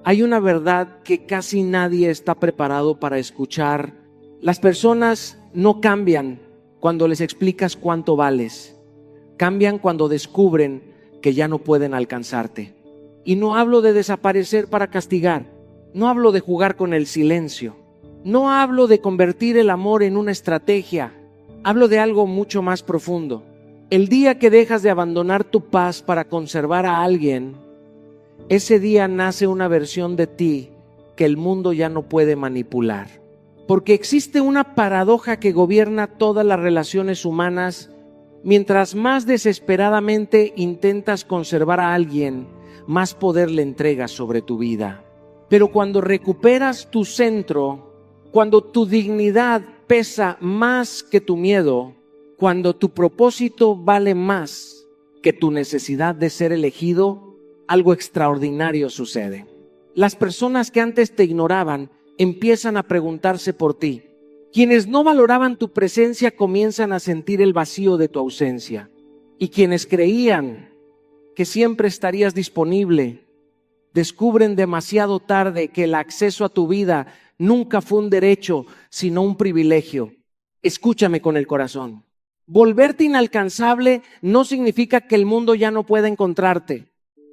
Hay una verdad que casi nadie está preparado para escuchar. Las personas no cambian cuando les explicas cuánto vales. Cambian cuando descubren que ya no pueden alcanzarte. Y no hablo de desaparecer para castigar. No hablo de jugar con el silencio. No hablo de convertir el amor en una estrategia. Hablo de algo mucho más profundo. El día que dejas de abandonar tu paz para conservar a alguien, ese día nace una versión de ti que el mundo ya no puede manipular. Porque existe una paradoja que gobierna todas las relaciones humanas. Mientras más desesperadamente intentas conservar a alguien, más poder le entregas sobre tu vida. Pero cuando recuperas tu centro, cuando tu dignidad pesa más que tu miedo, cuando tu propósito vale más que tu necesidad de ser elegido, algo extraordinario sucede. Las personas que antes te ignoraban empiezan a preguntarse por ti. Quienes no valoraban tu presencia comienzan a sentir el vacío de tu ausencia. Y quienes creían que siempre estarías disponible, descubren demasiado tarde que el acceso a tu vida nunca fue un derecho, sino un privilegio. Escúchame con el corazón. Volverte inalcanzable no significa que el mundo ya no pueda encontrarte.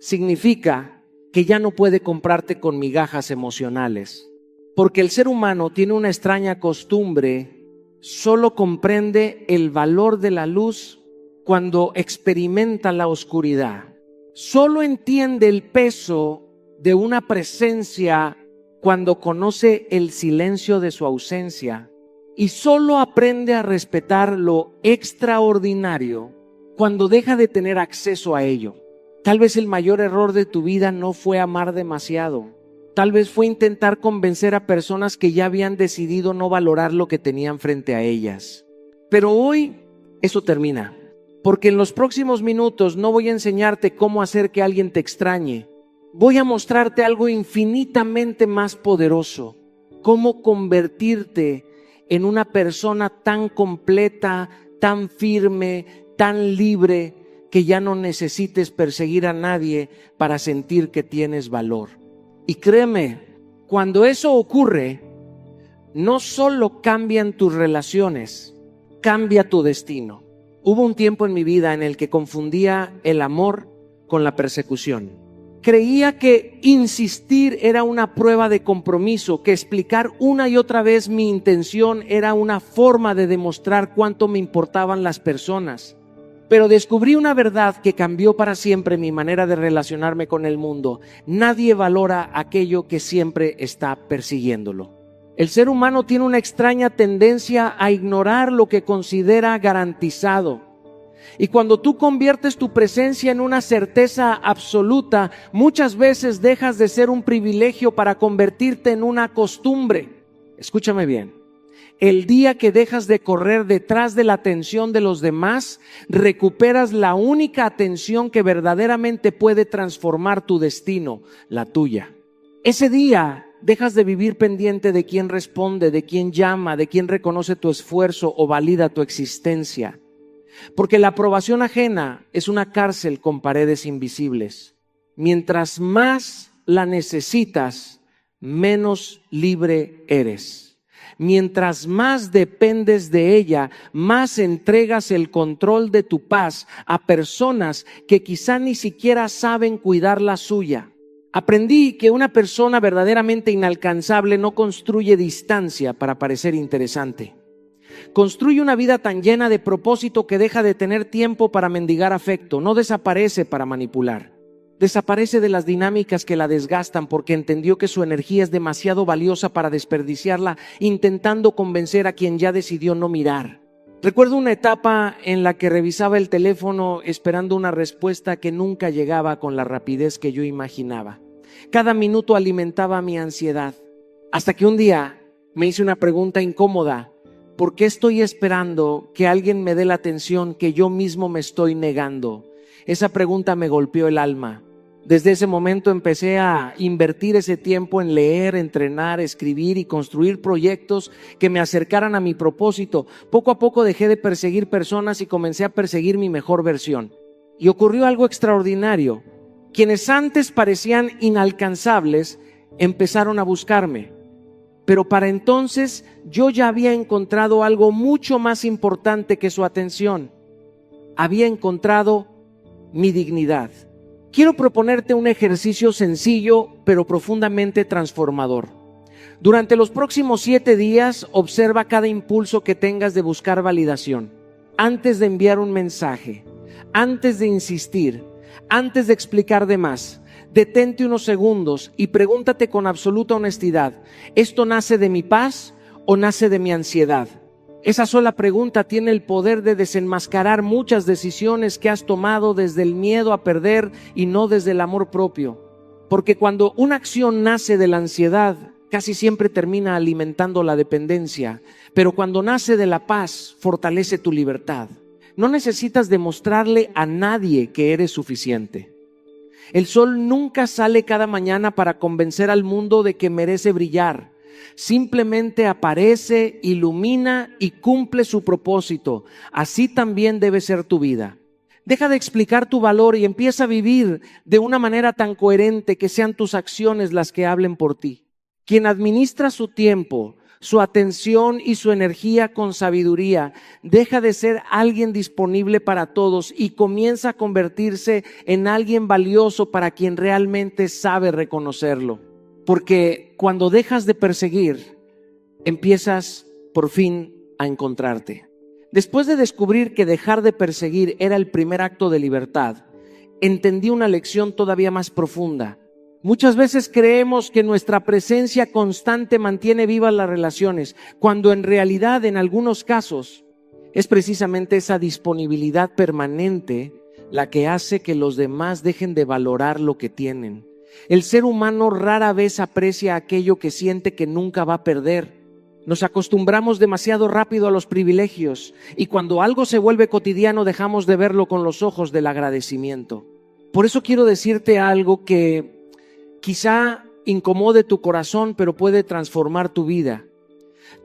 Significa que ya no puede comprarte con migajas emocionales. Porque el ser humano tiene una extraña costumbre, solo comprende el valor de la luz cuando experimenta la oscuridad. Solo entiende el peso de una presencia cuando conoce el silencio de su ausencia. Y solo aprende a respetar lo extraordinario cuando deja de tener acceso a ello. Tal vez el mayor error de tu vida no fue amar demasiado. Tal vez fue intentar convencer a personas que ya habían decidido no valorar lo que tenían frente a ellas. Pero hoy eso termina, porque en los próximos minutos no voy a enseñarte cómo hacer que alguien te extrañe. Voy a mostrarte algo infinitamente más poderoso, cómo convertirte en una persona tan completa, tan firme, tan libre, que ya no necesites perseguir a nadie para sentir que tienes valor. Y créeme, cuando eso ocurre, no solo cambian tus relaciones, cambia tu destino. Hubo un tiempo en mi vida en el que confundía el amor con la persecución. Creía que insistir era una prueba de compromiso, que explicar una y otra vez mi intención era una forma de demostrar cuánto me importaban las personas. Pero descubrí una verdad que cambió para siempre mi manera de relacionarme con el mundo. Nadie valora aquello que siempre está persiguiéndolo. El ser humano tiene una extraña tendencia a ignorar lo que considera garantizado. Y cuando tú conviertes tu presencia en una certeza absoluta, muchas veces dejas de ser un privilegio para convertirte en una costumbre. Escúchame bien. El día que dejas de correr detrás de la atención de los demás, recuperas la única atención que verdaderamente puede transformar tu destino, la tuya. Ese día dejas de vivir pendiente de quién responde, de quién llama, de quién reconoce tu esfuerzo o valida tu existencia. Porque la aprobación ajena es una cárcel con paredes invisibles. Mientras más la necesitas, menos libre eres. Mientras más dependes de ella, más entregas el control de tu paz a personas que quizá ni siquiera saben cuidar la suya. Aprendí que una persona verdaderamente inalcanzable no construye distancia para parecer interesante. Construye una vida tan llena de propósito que deja de tener tiempo para mendigar afecto. No desaparece para manipular. Desaparece de las dinámicas que la desgastan porque entendió que su energía es demasiado valiosa para desperdiciarla intentando convencer a quien ya decidió no mirar. Recuerdo una etapa en la que revisaba el teléfono esperando una respuesta que nunca llegaba con la rapidez que yo imaginaba. Cada minuto alimentaba mi ansiedad. Hasta que un día me hice una pregunta incómoda. ¿Por qué estoy esperando que alguien me dé la atención que yo mismo me estoy negando? Esa pregunta me golpeó el alma. Desde ese momento empecé a invertir ese tiempo en leer, entrenar, escribir y construir proyectos que me acercaran a mi propósito. Poco a poco dejé de perseguir personas y comencé a perseguir mi mejor versión. Y ocurrió algo extraordinario. Quienes antes parecían inalcanzables, empezaron a buscarme. Pero para entonces yo ya había encontrado algo mucho más importante que su atención. Había encontrado mi dignidad. Quiero proponerte un ejercicio sencillo, pero profundamente transformador. Durante los próximos 7 días, observa cada impulso que tengas de buscar validación. Antes de enviar un mensaje, antes de insistir, antes de explicar de más, detente unos segundos y pregúntate con absoluta honestidad: ¿esto nace de mi paz o nace de mi ansiedad? Esa sola pregunta tiene el poder de desenmascarar muchas decisiones que has tomado desde el miedo a perder y no desde el amor propio. Porque cuando una acción nace de la ansiedad, casi siempre termina alimentando la dependencia. Pero cuando nace de la paz, fortalece tu libertad. No necesitas demostrarle a nadie que eres suficiente. El sol nunca sale cada mañana para convencer al mundo de que merece brillar. Simplemente aparece, ilumina y cumple su propósito. Así también debe ser tu vida. Deja de explicar tu valor y empieza a vivir de una manera tan coherente que sean tus acciones las que hablen por ti. Quien administra su tiempo, su atención y su energía con sabiduría, deja de ser alguien disponible para todos y comienza a convertirse en alguien valioso para quien realmente sabe reconocerlo. Porque cuando dejas de perseguir, empiezas por fin a encontrarte. Después de descubrir que dejar de perseguir era el primer acto de libertad, entendí una lección todavía más profunda. Muchas veces creemos que nuestra presencia constante mantiene vivas las relaciones, cuando en realidad, en algunos casos, es precisamente esa disponibilidad permanente la que hace que los demás dejen de valorar lo que tienen. El ser humano rara vez aprecia aquello que siente que nunca va a perder. Nos acostumbramos demasiado rápido a los privilegios y cuando algo se vuelve cotidiano dejamos de verlo con los ojos del agradecimiento. Por eso quiero decirte algo que quizá incomode tu corazón, pero puede transformar tu vida.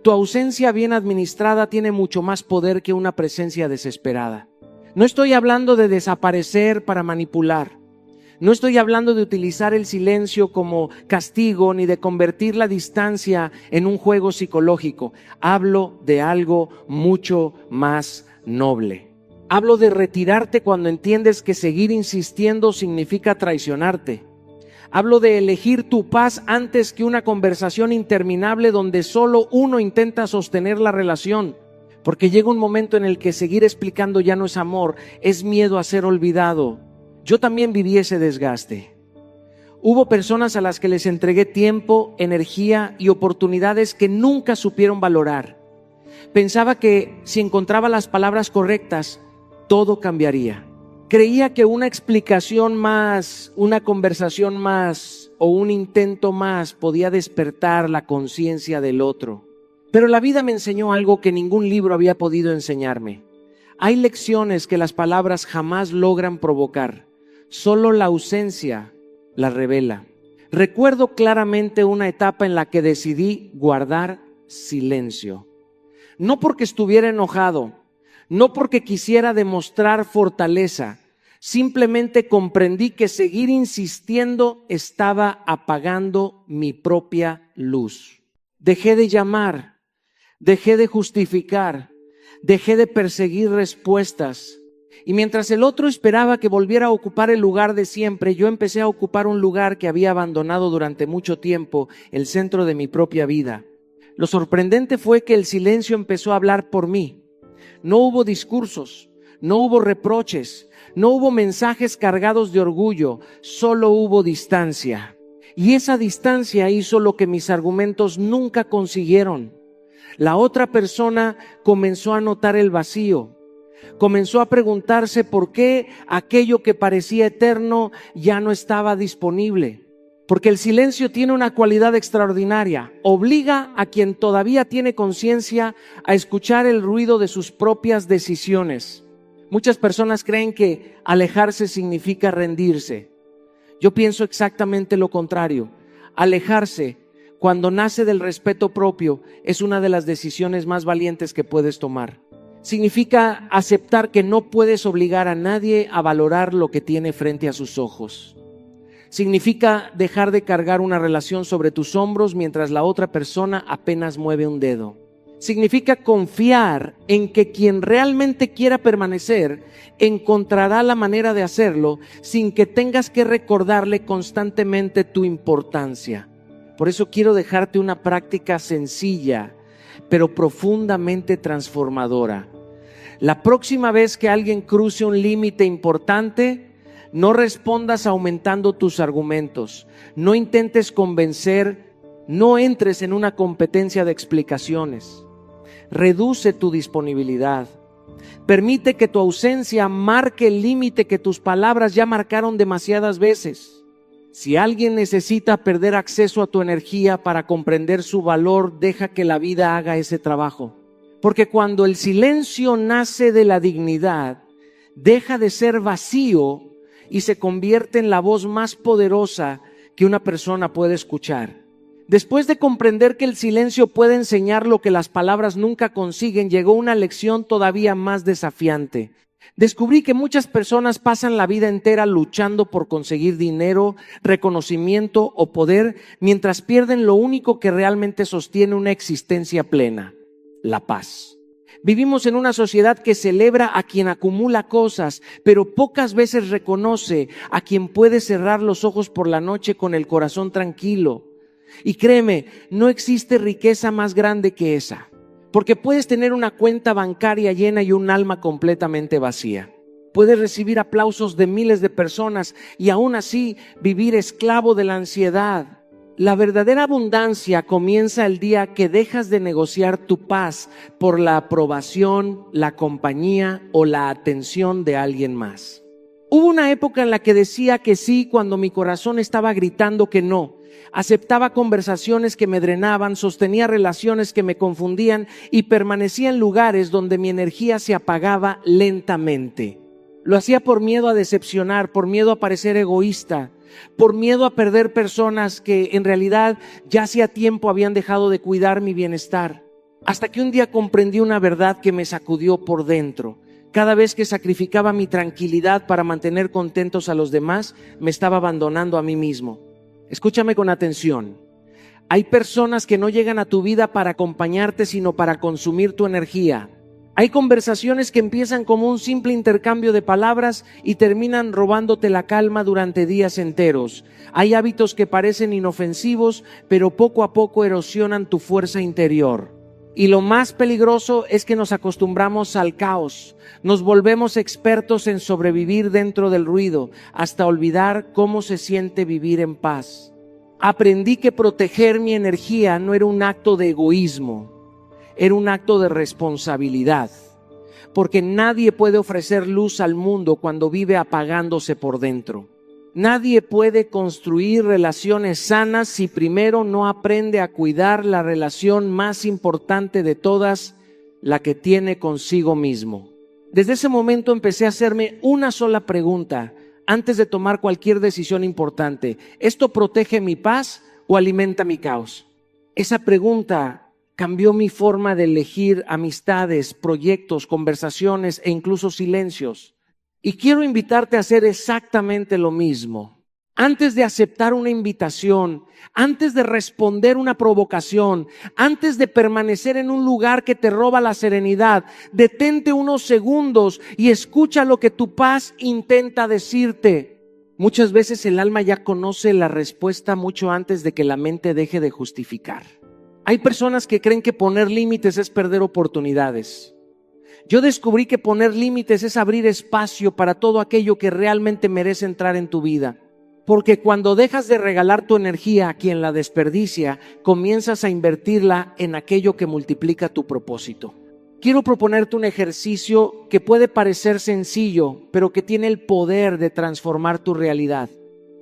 Tu ausencia bien administrada tiene mucho más poder que una presencia desesperada. No estoy hablando de desaparecer para manipular. No estoy hablando de utilizar el silencio como castigo ni de convertir la distancia en un juego psicológico. Hablo de algo mucho más noble. Hablo de retirarte cuando entiendes que seguir insistiendo significa traicionarte. Hablo de elegir tu paz antes que una conversación interminable donde solo uno intenta sostener la relación. Porque llega un momento en el que seguir explicando ya no es amor, es miedo a ser olvidado. Yo también viví ese desgaste. Hubo personas a las que les entregué tiempo, energía y oportunidades que nunca supieron valorar. Pensaba que si encontraba las palabras correctas, todo cambiaría. Creía que una explicación más, una conversación más o un intento más podía despertar la conciencia del otro. Pero la vida me enseñó algo que ningún libro había podido enseñarme. Hay lecciones que las palabras jamás logran provocar. Solo la ausencia la revela. Recuerdo claramente una etapa en la que decidí guardar silencio. No porque estuviera enojado, no porque quisiera demostrar fortaleza, simplemente comprendí que seguir insistiendo estaba apagando mi propia luz. Dejé de llamar, dejé de justificar, dejé de perseguir respuestas. Y mientras el otro esperaba que volviera a ocupar el lugar de siempre, yo empecé a ocupar un lugar que había abandonado durante mucho tiempo, el centro de mi propia vida. Lo sorprendente fue que el silencio empezó a hablar por mí. No hubo discursos, no hubo reproches, no hubo mensajes cargados de orgullo, solo hubo distancia. Y esa distancia hizo lo que mis argumentos nunca consiguieron. La otra persona comenzó a notar el vacío. Comenzó a preguntarse por qué aquello que parecía eterno ya no estaba disponible. Porque el silencio tiene una cualidad extraordinaria. Obliga a quien todavía tiene conciencia a escuchar el ruido de sus propias decisiones. Muchas personas creen que alejarse significa rendirse. Yo pienso exactamente lo contrario. Alejarse, cuando nace del respeto propio, es una de las decisiones más valientes que puedes tomar. Significa aceptar que no puedes obligar a nadie a valorar lo que tiene frente a sus ojos. Significa dejar de cargar una relación sobre tus hombros mientras la otra persona apenas mueve un dedo. Significa confiar en que quien realmente quiera permanecer encontrará la manera de hacerlo sin que tengas que recordarle constantemente tu importancia. Por eso quiero dejarte una práctica sencilla, pero profundamente transformadora. La próxima vez que alguien cruce un límite importante, no respondas aumentando tus argumentos, no intentes convencer, no entres en una competencia de explicaciones. Reduce tu disponibilidad. Permite que tu ausencia marque el límite que tus palabras ya marcaron demasiadas veces. Si alguien necesita perder acceso a tu energía para comprender su valor, deja que la vida haga ese trabajo. Porque cuando el silencio nace de la dignidad, deja de ser vacío y se convierte en la voz más poderosa que una persona puede escuchar. Después de comprender que el silencio puede enseñar lo que las palabras nunca consiguen, llegó una lección todavía más desafiante. Descubrí que muchas personas pasan la vida entera luchando por conseguir dinero, reconocimiento o poder, mientras pierden lo único que realmente sostiene una existencia plena: la paz. Vivimos en una sociedad que celebra a quien acumula cosas, pero pocas veces reconoce a quien puede cerrar los ojos por la noche con el corazón tranquilo. Y créeme, no existe riqueza más grande que esa, porque puedes tener una cuenta bancaria llena y un alma completamente vacía. Puedes recibir aplausos de miles de personas y aún así vivir esclavo de la ansiedad. La verdadera abundancia comienza el día que dejas de negociar tu paz por la aprobación, la compañía o la atención de alguien más. Hubo una época en la que decía que sí cuando mi corazón estaba gritando que no. Aceptaba conversaciones que me drenaban, sostenía relaciones que me confundían y permanecía en lugares donde mi energía se apagaba lentamente. Lo hacía por miedo a decepcionar, por miedo a parecer egoísta, por miedo a perder personas que en realidad ya hacía tiempo habían dejado de cuidar mi bienestar. Hasta que un día comprendí una verdad que me sacudió por dentro. Cada vez que sacrificaba mi tranquilidad para mantener contentos a los demás, me estaba abandonando a mí mismo. Escúchame con atención. Hay personas que no llegan a tu vida para acompañarte, sino para consumir tu energía. Hay conversaciones que empiezan como un simple intercambio de palabras y terminan robándote la calma durante días enteros. Hay hábitos que parecen inofensivos, pero poco a poco erosionan tu fuerza interior. Y lo más peligroso es que nos acostumbramos al caos. Nos volvemos expertos en sobrevivir dentro del ruido, hasta olvidar cómo se siente vivir en paz. Aprendí que proteger mi energía no era un acto de egoísmo, era un acto de responsabilidad. Porque nadie puede ofrecer luz al mundo cuando vive apagándose por dentro. Nadie puede construir relaciones sanas si primero no aprende a cuidar la relación más importante de todas, la que tiene consigo mismo. Desde ese momento empecé a hacerme una sola pregunta antes de tomar cualquier decisión importante. ¿Esto protege mi paz o alimenta mi caos? Esa pregunta cambió mi forma de elegir amistades, proyectos, conversaciones e incluso silencios. Y quiero invitarte a hacer exactamente lo mismo. Antes de aceptar una invitación, antes de responder una provocación, antes de permanecer en un lugar que te roba la serenidad, detente unos segundos y escucha lo que tu paz intenta decirte. Muchas veces el alma ya conoce la respuesta mucho antes de que la mente deje de justificar. Hay personas que creen que poner límites es perder oportunidades. Yo descubrí que poner límites es abrir espacio para todo aquello que realmente merece entrar en tu vida. Porque cuando dejas de regalar tu energía a quien la desperdicia, comienzas a invertirla en aquello que multiplica tu propósito. Quiero proponerte un ejercicio que puede parecer sencillo, pero que tiene el poder de transformar tu realidad.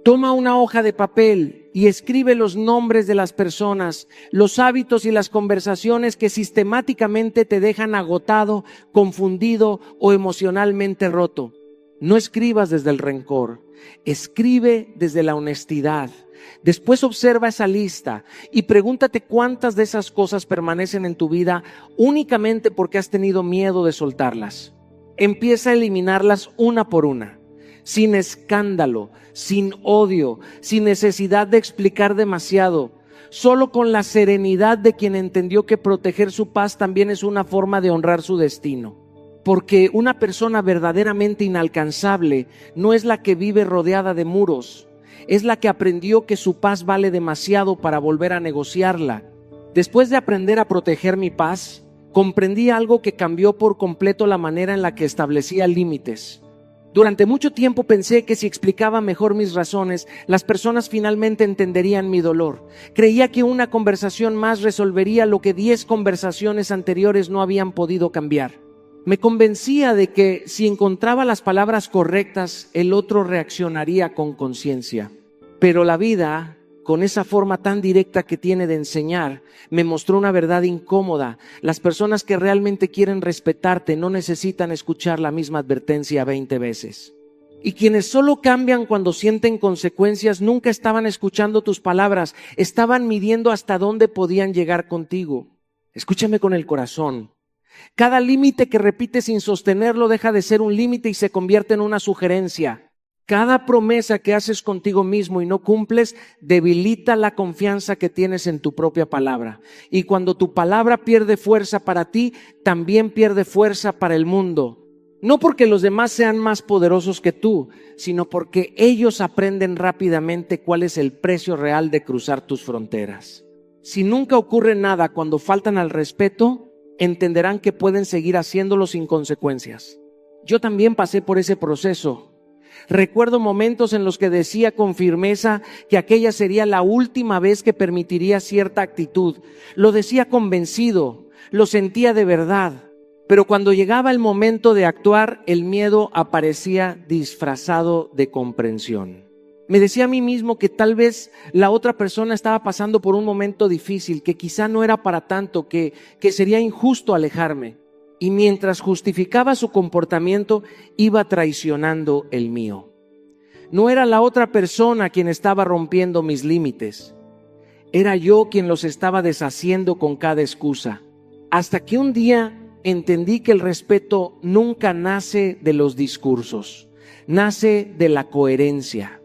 Toma una hoja de papel y escribe los nombres de las personas, los hábitos y las conversaciones que sistemáticamente te dejan agotado, confundido o emocionalmente roto. No escribas desde el rencor, escribe desde la honestidad. Después observa esa lista y pregúntate cuántas de esas cosas permanecen en tu vida únicamente porque has tenido miedo de soltarlas. Empieza a eliminarlas una por una. sin escándalo, sin odio, sin necesidad de explicar demasiado, solo con la serenidad de quien entendió que proteger su paz también es una forma de honrar su destino. Porque una persona verdaderamente inalcanzable no es la que vive rodeada de muros, es la que aprendió que su paz vale demasiado para volver a negociarla. Después de aprender a proteger mi paz, comprendí algo que cambió por completo la manera en la que establecía límites. Durante mucho tiempo pensé que si explicaba mejor mis razones, las personas finalmente entenderían mi dolor. Creía que una conversación más resolvería lo que 10 conversaciones anteriores no habían podido cambiar. Me convencía de que si encontraba las palabras correctas, el otro reaccionaría con conciencia. Pero la vida, con esa forma tan directa que tiene de enseñar, me mostró una verdad incómoda. Las personas que realmente quieren respetarte no necesitan escuchar la misma advertencia 20 veces. Y quienes solo cambian cuando sienten consecuencias nunca estaban escuchando tus palabras, estaban midiendo hasta dónde podían llegar contigo. Escúchame con el corazón. Cada límite que repites sin sostenerlo deja de ser un límite y se convierte en una sugerencia. Cada promesa que haces contigo mismo y no cumples debilita la confianza que tienes en tu propia palabra. Y cuando tu palabra pierde fuerza para ti, también pierde fuerza para el mundo. No porque los demás sean más poderosos que tú, sino porque ellos aprenden rápidamente cuál es el precio real de cruzar tus fronteras. Si nunca ocurre nada cuando faltan al respeto, entenderán que pueden seguir haciéndolo sin consecuencias. Yo también pasé por ese proceso. Recuerdo momentos en los que decía con firmeza que aquella sería la última vez que permitiría cierta actitud. Lo decía convencido, lo sentía de verdad. Pero cuando llegaba el momento de actuar, el miedo aparecía disfrazado de comprensión. Me decía a mí mismo que tal vez la otra persona estaba pasando por un momento difícil, que quizá no era para tanto, que sería injusto alejarme. Y mientras justificaba su comportamiento, iba traicionando el mío. No era la otra persona quien estaba rompiendo mis límites. Era yo quien los estaba deshaciendo con cada excusa. Hasta que un día entendí que el respeto nunca nace de los discursos, nace de la coherencia.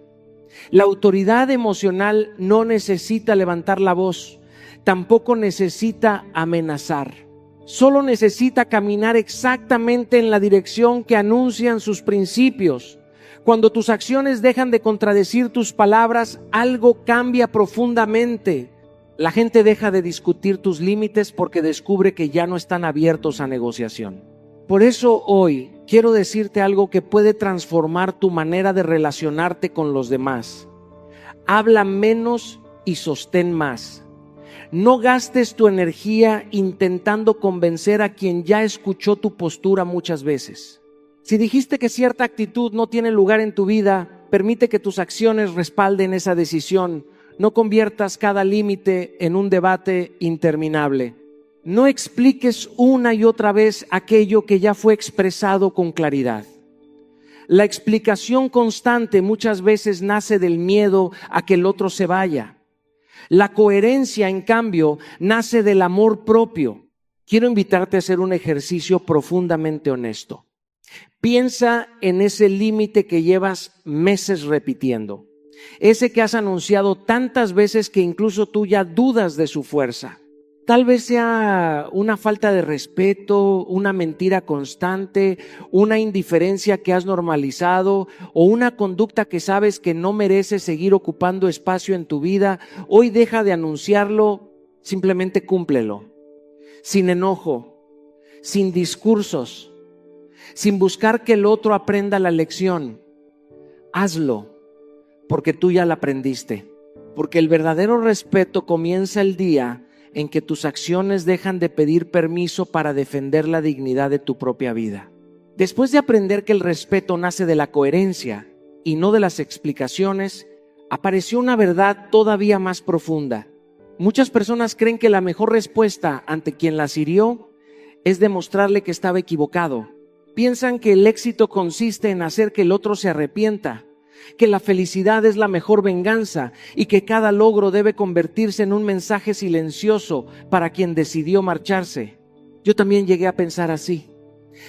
La autoridad emocional no necesita levantar la voz, tampoco necesita amenazar. Solo necesita caminar exactamente en la dirección que anuncian sus principios. Cuando tus acciones dejan de contradecir tus palabras, algo cambia profundamente. La gente deja de discutir tus límites porque descubre que ya no están abiertos a negociación. Por eso hoy quiero decirte algo que puede transformar tu manera de relacionarte con los demás. Habla menos y sostén más. No gastes tu energía intentando convencer a quien ya escuchó tu postura muchas veces. Si dijiste que cierta actitud no tiene lugar en tu vida, permite que tus acciones respalden esa decisión. No conviertas cada límite en un debate interminable. No expliques una y otra vez aquello que ya fue expresado con claridad. La explicación constante muchas veces nace del miedo a que el otro se vaya. La coherencia, en cambio, nace del amor propio. Quiero invitarte a hacer un ejercicio profundamente honesto. Piensa en ese límite que llevas meses repitiendo. Ese que has anunciado tantas veces que incluso tú ya dudas de su fuerza. Tal vez sea una falta de respeto, una mentira constante, una indiferencia que has normalizado o una conducta que sabes que no merece seguir ocupando espacio en tu vida. Hoy deja de anunciarlo, simplemente cúmplelo. Sin enojo, sin discursos, sin buscar que el otro aprenda la lección. Hazlo, porque tú ya la aprendiste. Porque el verdadero respeto comienza el día en que tus acciones dejan de pedir permiso para defender la dignidad de tu propia vida. Después de aprender que el respeto nace de la coherencia y no de las explicaciones, apareció una verdad todavía más profunda. Muchas personas creen que la mejor respuesta ante quien las hirió es demostrarle que estaba equivocado. Piensan que el éxito consiste en hacer que el otro se arrepienta, que la felicidad es la mejor venganza y que cada logro debe convertirse en un mensaje silencioso para quien decidió marcharse. Yo también llegué a pensar así.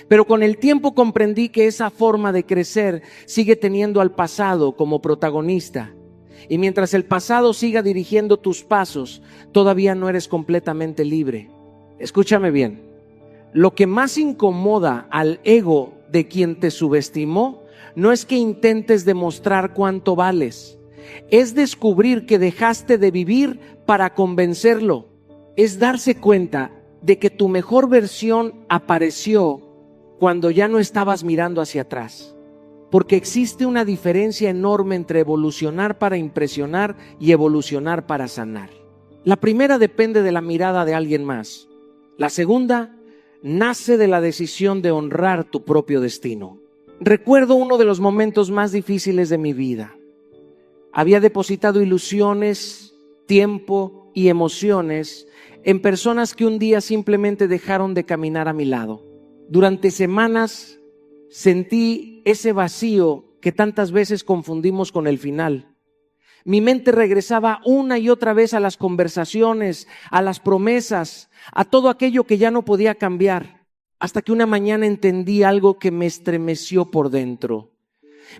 Pero con el tiempo comprendí que esa forma de crecer sigue teniendo al pasado como protagonista. Y mientras el pasado siga dirigiendo tus pasos, todavía no eres completamente libre. Escúchame bien. Lo que más incomoda al ego de quien te subestimó no es que intentes demostrar cuánto vales. Es descubrir que dejaste de vivir para convencerlo. Es darse cuenta de que tu mejor versión apareció cuando ya no estabas mirando hacia atrás. Porque existe una diferencia enorme entre evolucionar para impresionar y evolucionar para sanar. La primera depende de la mirada de alguien más. La segunda nace de la decisión de honrar tu propio destino. Recuerdo uno de los momentos más difíciles de mi vida. Había depositado ilusiones, tiempo y emociones en personas que un día simplemente dejaron de caminar a mi lado. Durante semanas sentí ese vacío que tantas veces confundimos con el final. Mi mente regresaba una y otra vez a las conversaciones, a las promesas, a todo aquello que ya no podía cambiar, hasta que una mañana entendí algo que me estremeció por dentro.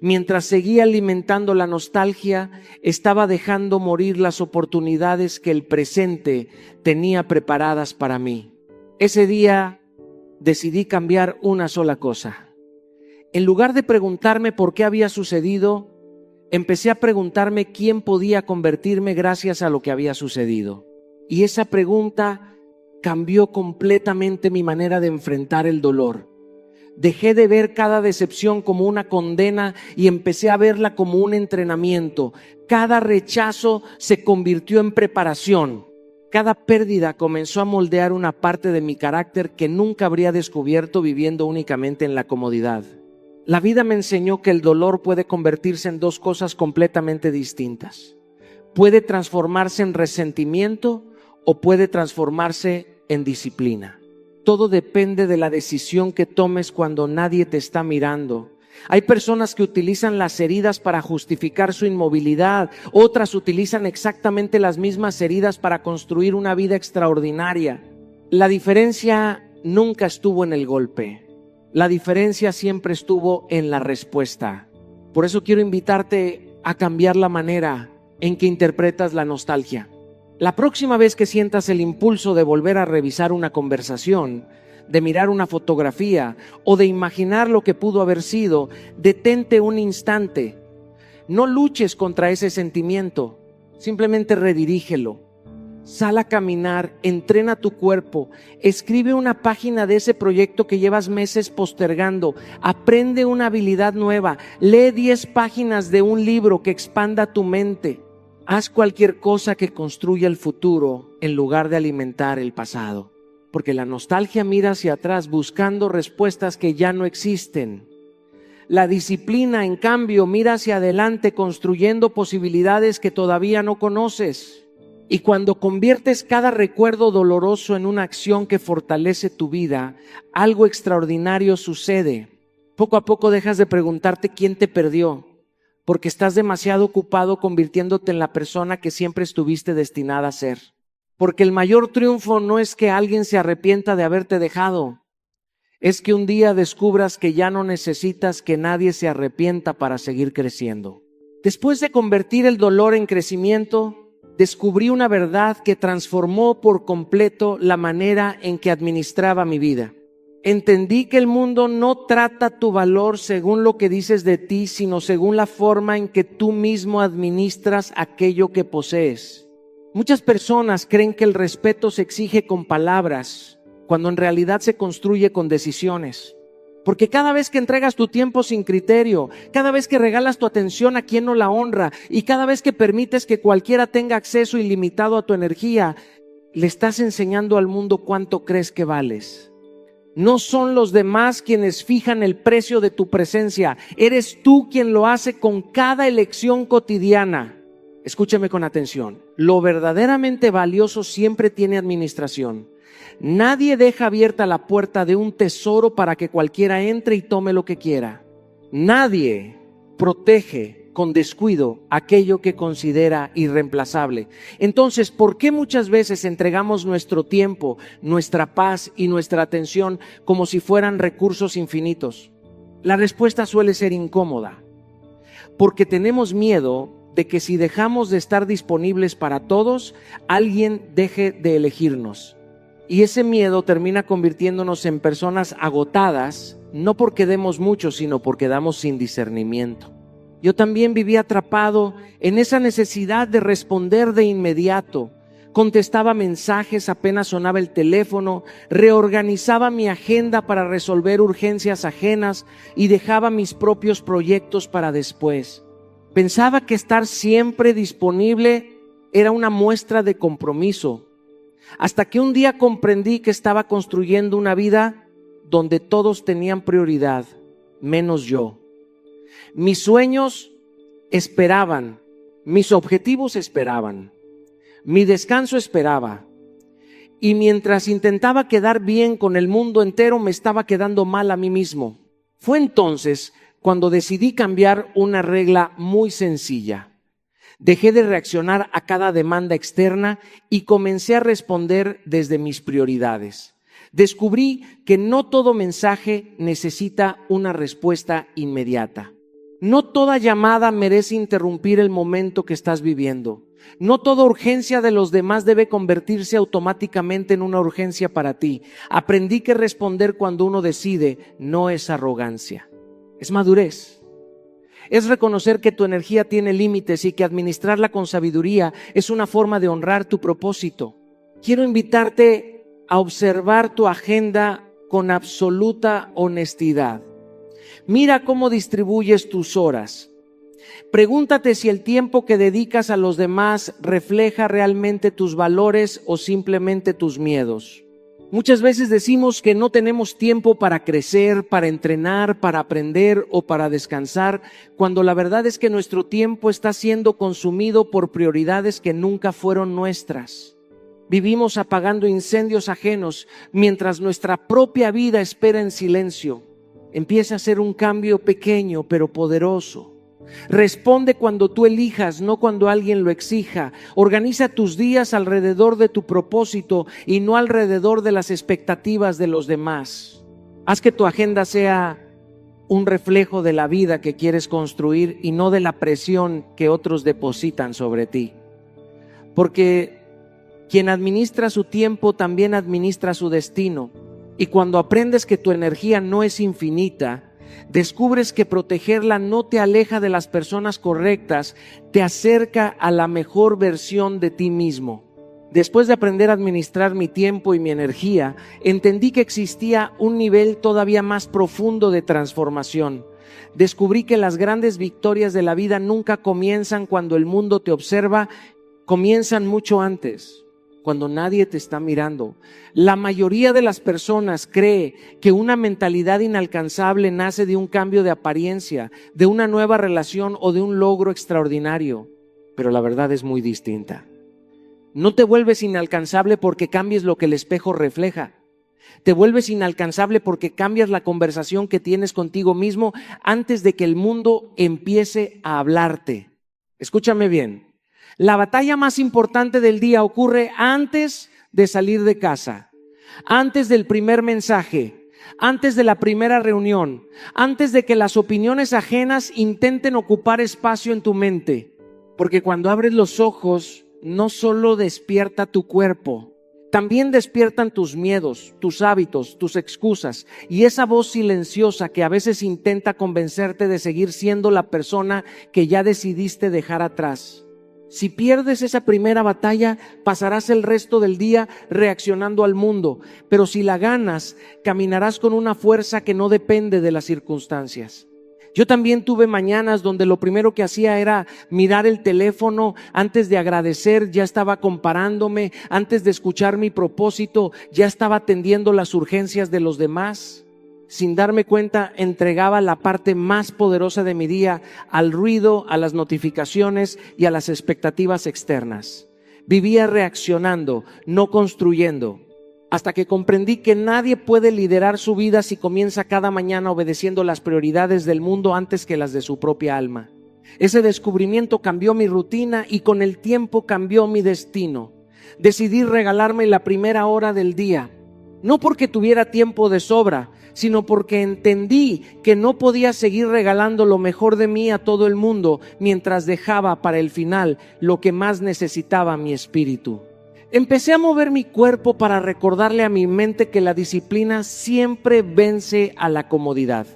Mientras seguía alimentando la nostalgia, estaba dejando morir las oportunidades que el presente tenía preparadas para mí. Ese día decidí cambiar una sola cosa. En lugar de preguntarme por qué había sucedido, empecé a preguntarme quién podía convertirme gracias a lo que había sucedido. Y esa pregunta cambió completamente mi manera de enfrentar el dolor. Dejé de ver cada decepción como una condena y empecé a verla como un entrenamiento. Cada rechazo se convirtió en preparación. Cada pérdida comenzó a moldear una parte de mi carácter que nunca habría descubierto viviendo únicamente en la comodidad. La vida me enseñó que el dolor puede convertirse en dos cosas completamente distintas. Puede transformarse en resentimiento o puede transformarse en disciplina. Todo depende de la decisión que tomes cuando nadie te está mirando. Hay personas que utilizan las heridas para justificar su inmovilidad. Otras utilizan exactamente las mismas heridas para construir una vida extraordinaria. La diferencia nunca estuvo en el golpe. La diferencia siempre estuvo en la respuesta. Por eso quiero invitarte a cambiar la manera en que interpretas la nostalgia. La próxima vez que sientas el impulso de volver a revisar una conversación, de mirar una fotografía o de imaginar lo que pudo haber sido, detente un instante. No luches contra ese sentimiento, simplemente redirígelo. Sal a caminar, entrena tu cuerpo, escribe una página de ese proyecto que llevas meses postergando, aprende una habilidad nueva, lee 10 páginas de un libro que expanda tu mente. Haz cualquier cosa que construya el futuro en lugar de alimentar el pasado. Porque la nostalgia mira hacia atrás buscando respuestas que ya no existen. La disciplina, en cambio, mira hacia adelante construyendo posibilidades que todavía no conoces. Y cuando conviertes cada recuerdo doloroso en una acción que fortalece tu vida, algo extraordinario sucede. Poco a poco dejas de preguntarte quién te perdió, porque estás demasiado ocupado convirtiéndote en la persona que siempre estuviste destinada a ser. Porque el mayor triunfo no es que alguien se arrepienta de haberte dejado, es que un día descubras que ya no necesitas que nadie se arrepienta para seguir creciendo. Después de convertir el dolor en crecimiento, descubrí una verdad que transformó por completo la manera en que administraba mi vida. Entendí que el mundo no trata tu valor según lo que dices de ti, sino según la forma en que tú mismo administras aquello que posees. Muchas personas creen que el respeto se exige con palabras, cuando en realidad se construye con decisiones. Porque cada vez que entregas tu tiempo sin criterio, cada vez que regalas tu atención a quien no la honra y cada vez que permites que cualquiera tenga acceso ilimitado a tu energía, le estás enseñando al mundo cuánto crees que vales. No son los demás quienes fijan el precio de tu presencia, eres tú quien lo hace con cada elección cotidiana. Escúchame con atención, lo verdaderamente valioso siempre tiene administración. Nadie deja abierta la puerta de un tesoro para que cualquiera entre y tome lo que quiera. Nadie protege con descuido aquello que considera irreemplazable. Entonces, ¿por qué muchas veces entregamos nuestro tiempo, nuestra paz y nuestra atención como si fueran recursos infinitos? La respuesta suele ser incómoda, porque tenemos miedo de que si dejamos de estar disponibles para todos, alguien deje de elegirnos. Y ese miedo termina convirtiéndonos en personas agotadas, no porque demos mucho, sino porque damos sin discernimiento. Yo también viví atrapado en esa necesidad de responder de inmediato. Contestaba mensajes apenas sonaba el teléfono, reorganizaba mi agenda para resolver urgencias ajenas y dejaba mis propios proyectos para después. Pensaba que estar siempre disponible era una muestra de compromiso, hasta que un día comprendí que estaba construyendo una vida donde todos tenían prioridad, menos yo. Mis sueños esperaban, mis objetivos esperaban, mi descanso esperaba, y mientras intentaba quedar bien con el mundo entero, me estaba quedando mal a mí mismo. Fue entonces cuando decidí cambiar una regla muy sencilla. Dejé de reaccionar a cada demanda externa y comencé a responder desde mis prioridades. Descubrí que no todo mensaje necesita una respuesta inmediata. No toda llamada merece interrumpir el momento que estás viviendo. No toda urgencia de los demás debe convertirse automáticamente en una urgencia para ti. Aprendí que responder cuando uno decide no es arrogancia, es madurez. Es reconocer que tu energía tiene límites y que administrarla con sabiduría es una forma de honrar tu propósito. Quiero invitarte a observar tu agenda con absoluta honestidad. Mira cómo distribuyes tus horas. Pregúntate si el tiempo que dedicas a los demás refleja realmente tus valores o simplemente tus miedos. Muchas veces decimos que no tenemos tiempo para crecer, para entrenar, para aprender o para descansar, cuando la verdad es que nuestro tiempo está siendo consumido por prioridades que nunca fueron nuestras. Vivimos apagando incendios ajenos mientras nuestra propia vida espera en silencio. Empieza a ser un cambio pequeño pero poderoso. Responde cuando tú elijas, no cuando alguien lo exija. Organiza tus días alrededor de tu propósito y no alrededor de las expectativas de los demás. Haz que tu agenda sea un reflejo de la vida que quieres construir y no de la presión que otros depositan sobre ti. Porque quien administra su tiempo también administra su destino. Y cuando aprendes que tu energía no es infinita, descubres que protegerla no te aleja de las personas correctas, te acerca a la mejor versión de ti mismo. Después de aprender a administrar mi tiempo y mi energía, entendí que existía un nivel todavía más profundo de transformación. Descubrí que las grandes victorias de la vida nunca comienzan cuando el mundo te observa, comienzan mucho antes. Cuando nadie te está mirando. La mayoría de las personas cree que una mentalidad inalcanzable nace de un cambio de apariencia, de una nueva relación o de un logro extraordinario. Pero la verdad es muy distinta. No te vuelves inalcanzable porque cambies lo que el espejo refleja. Te vuelves inalcanzable porque cambias la conversación que tienes contigo mismo antes de que el mundo empiece a hablarte. Escúchame bien. La batalla más importante del día ocurre antes de salir de casa, antes del primer mensaje, antes de la primera reunión, antes de que las opiniones ajenas intenten ocupar espacio en tu mente. Porque cuando abres los ojos, no solo despierta tu cuerpo, también despiertan tus miedos, tus hábitos, tus excusas y esa voz silenciosa que a veces intenta convencerte de seguir siendo la persona que ya decidiste dejar atrás. Si pierdes esa primera batalla, pasarás el resto del día reaccionando al mundo, pero si la ganas, caminarás con una fuerza que no depende de las circunstancias. Yo también tuve mañanas donde lo primero que hacía era mirar el teléfono. Antes de agradecer, ya estaba comparándome. Antes de escuchar mi propósito, ya estaba atendiendo las urgencias de los demás. Sin darme cuenta, entregaba la parte más poderosa de mi día al ruido, a las notificaciones y a las expectativas externas. Vivía reaccionando, no construyendo, hasta que comprendí que nadie puede liderar su vida si comienza cada mañana obedeciendo las prioridades del mundo antes que las de su propia alma. Ese descubrimiento cambió mi rutina y con el tiempo cambió mi destino. Decidí regalarme la primera hora del día, no porque tuviera tiempo de sobra, sino porque entendí que no podía seguir regalando lo mejor de mí a todo el mundo mientras dejaba para el final lo que más necesitaba mi espíritu. Empecé a mover mi cuerpo para recordarle a mi mente que la disciplina siempre vence a la comodidad.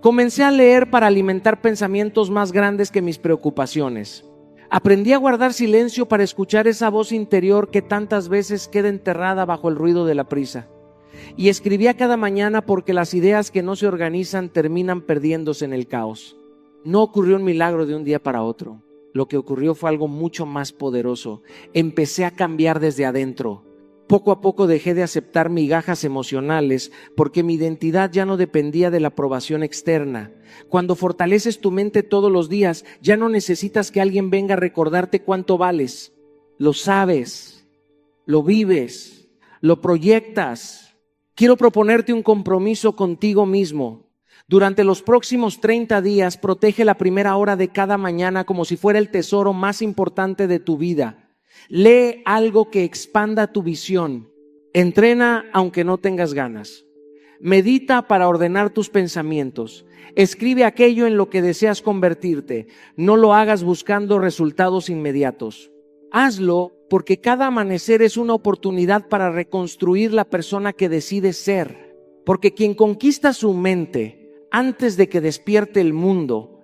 Comencé a leer para alimentar pensamientos más grandes que mis preocupaciones. Aprendí a guardar silencio para escuchar esa voz interior que tantas veces queda enterrada bajo el ruido de la prisa. Y escribía cada mañana porque las ideas que no se organizan terminan perdiéndose en el caos. No ocurrió un milagro de un día para otro. Lo que ocurrió fue algo mucho más poderoso. Empecé a cambiar desde adentro. Poco a poco dejé de aceptar migajas emocionales porque mi identidad ya no dependía de la aprobación externa. Cuando fortaleces tu mente todos los días, ya no necesitas que alguien venga a recordarte cuánto vales. Lo sabes, lo vives, lo proyectas. Quiero proponerte un compromiso contigo mismo. Durante los próximos 30 días, protege la primera hora de cada mañana como si fuera el tesoro más importante de tu vida. Lee algo que expanda tu visión. Entrena aunque no tengas ganas. Medita para ordenar tus pensamientos. Escribe aquello en lo que deseas convertirte. No lo hagas buscando resultados inmediatos. Hazlo porque cada amanecer es una oportunidad para reconstruir la persona que decides ser. Porque quien conquista su mente antes de que despierte el mundo,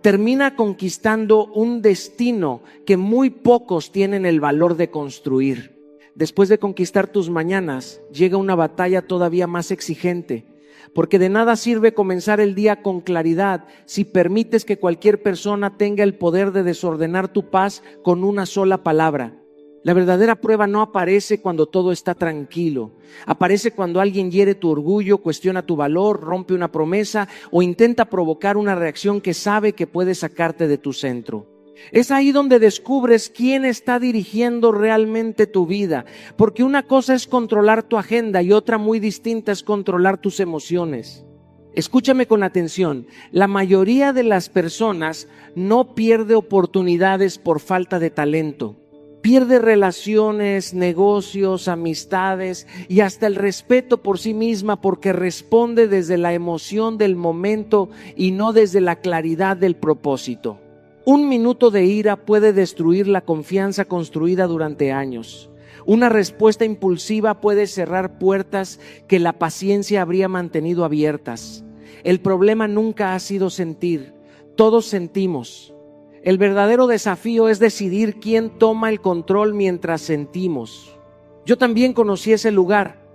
termina conquistando un destino que muy pocos tienen el valor de construir. Después de conquistar tus mañanas, llega una batalla todavía más exigente, porque de nada sirve comenzar el día con claridad si permites que cualquier persona tenga el poder de desordenar tu paz con una sola palabra. La verdadera prueba no aparece cuando todo está tranquilo. Aparece cuando alguien hiere tu orgullo, cuestiona tu valor, rompe una promesa o intenta provocar una reacción que sabe que puede sacarte de tu centro. Es ahí donde descubres quién está dirigiendo realmente tu vida, porque una cosa es controlar tu agenda y otra muy distinta es controlar tus emociones. Escúchame con atención, la mayoría de las personas no pierde oportunidades por falta de talento. Pierde relaciones, negocios, amistades y hasta el respeto por sí misma porque responde desde la emoción del momento y no desde la claridad del propósito. Un minuto de ira puede destruir la confianza construida durante años. Una respuesta impulsiva puede cerrar puertas que la paciencia habría mantenido abiertas. El problema nunca ha sido sentir, todos sentimos. El verdadero desafío es decidir quién toma el control mientras sentimos. Yo también conocí ese lugar.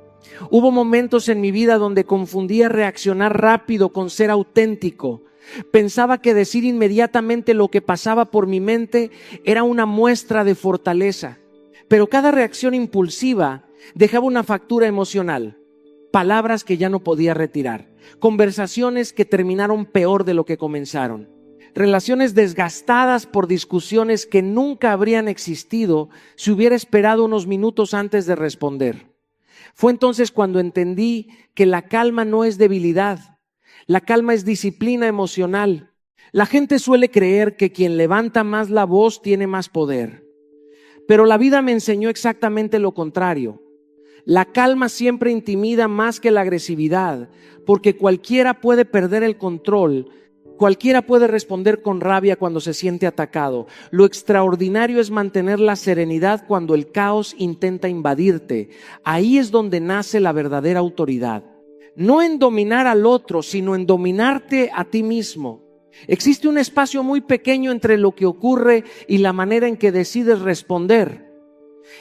Hubo momentos en mi vida donde confundía reaccionar rápido con ser auténtico. Pensaba que decir inmediatamente lo que pasaba por mi mente era una muestra de fortaleza. Pero cada reacción impulsiva dejaba una factura emocional. Palabras que ya no podía retirar. Conversaciones que terminaron peor de lo que comenzaron. Relaciones desgastadas por discusiones que nunca habrían existido si hubiera esperado unos minutos antes de responder. Fue entonces cuando entendí que la calma no es debilidad, la calma es disciplina emocional. La gente suele creer que quien levanta más la voz tiene más poder, pero la vida me enseñó exactamente lo contrario. La calma siempre intimida más que la agresividad, porque cualquiera puede perder el control. Cualquiera puede responder con rabia cuando se siente atacado. Lo extraordinario es mantener la serenidad cuando el caos intenta invadirte. Ahí es donde nace la verdadera autoridad. No en dominar al otro, sino en dominarte a ti mismo. Existe un espacio muy pequeño entre lo que ocurre y la manera en que decides responder.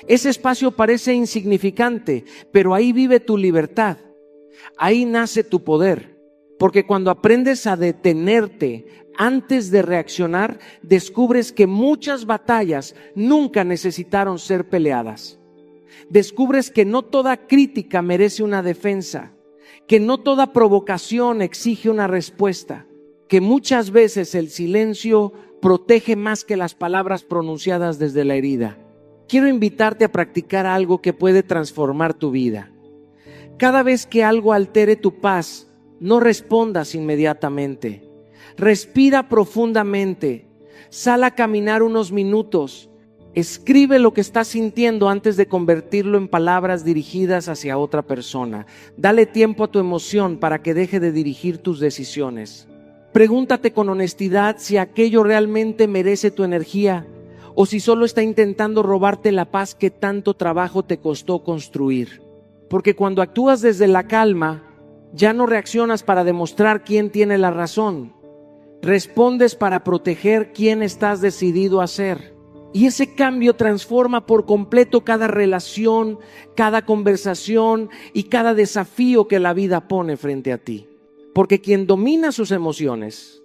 Ese espacio parece insignificante, pero ahí vive tu libertad. Ahí nace tu poder. Porque cuando aprendes a detenerte antes de reaccionar, descubres que muchas batallas nunca necesitaron ser peleadas. Descubres que no toda crítica merece una defensa, que no toda provocación exige una respuesta, que muchas veces el silencio protege más que las palabras pronunciadas desde la herida. Quiero invitarte a practicar algo que puede transformar tu vida. Cada vez que algo altere tu paz, no respondas inmediatamente. Respira profundamente. Sal a caminar unos minutos. Escribe lo que estás sintiendo antes de convertirlo en palabras dirigidas hacia otra persona. Dale tiempo a tu emoción para que deje de dirigir tus decisiones. Pregúntate con honestidad si aquello realmente merece tu energía o si solo está intentando robarte la paz que tanto trabajo te costó construir. Porque cuando actúas desde la calma, ya no reaccionas para demostrar quién tiene la razón. Respondes para proteger quién estás decidido a ser. Y ese cambio transforma por completo cada relación, cada conversación y cada desafío que la vida pone frente a ti. Porque quien domina sus emociones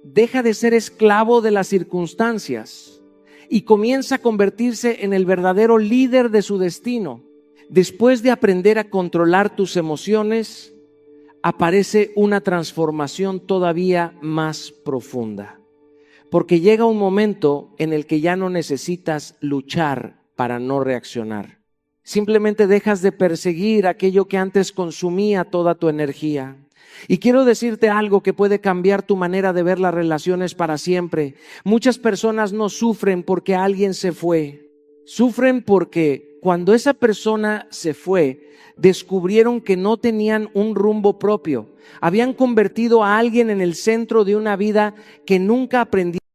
deja de ser esclavo de las circunstancias y comienza a convertirse en el verdadero líder de su destino. Después de aprender a controlar tus emociones, aparece una transformación todavía más profunda. Porque llega un momento en el que ya no necesitas luchar para no reaccionar. Simplemente dejas de perseguir aquello que antes consumía toda tu energía. Y quiero decirte algo que puede cambiar tu manera de ver las relaciones para siempre. Muchas personas no sufren porque alguien se fue. Sufren porque cuando esa persona se fue, descubrieron que no tenían un rumbo propio. Habían convertido a alguien en el centro de una vida que nunca aprendieron